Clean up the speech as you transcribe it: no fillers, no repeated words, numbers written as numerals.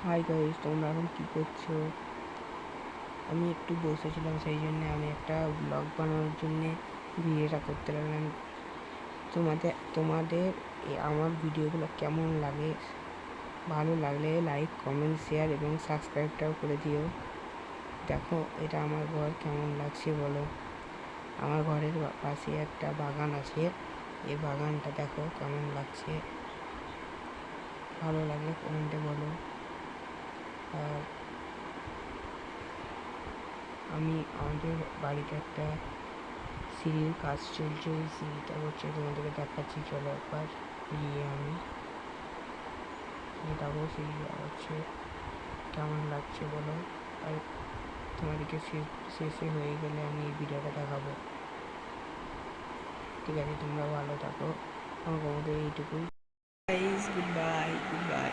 Hi guys, তোমরা এখন কী করছো? আমি একটু বসেছিলাম, সেই জন্যে আমি একটা ব্লগ বানানোর জন্যে ভিডিওটা করতে লাগলাম। তোমাদের আমার ভিডিওগুলো কেমন লাগে? ভালো লাগলে লাইক, কমেন্ট, শেয়ার এবং সাবস্ক্রাইবটাও করে দিও। দেখো এটা আমার ঘর, কেমন লাগছে বলো। আমার ঘরের পাশে একটা বাগান আছে, এই বাগানটা দেখো কেমন লাগছে। ভালো লাগলে কমেন্টে বলো। আর আমাদের বাড়িতে একটা সিঁড়ির কাজ চলছে, ওই সিঁড়িটা হচ্ছে, তোমাদেরকে দেখাচ্ছি, চলো একবার গিয়ে আমি দেখো সিঁড়িটা হচ্ছে কেমন লাগছে বলো। আর তোমাদেরকে শেষে হয়ে গেলে আমি এই ভিডিওটা দেখাবো। ঠিক আছে, তোমরা ভালো থাকো, আমার তোমাদের এইটুকুই। Good bye, good bye.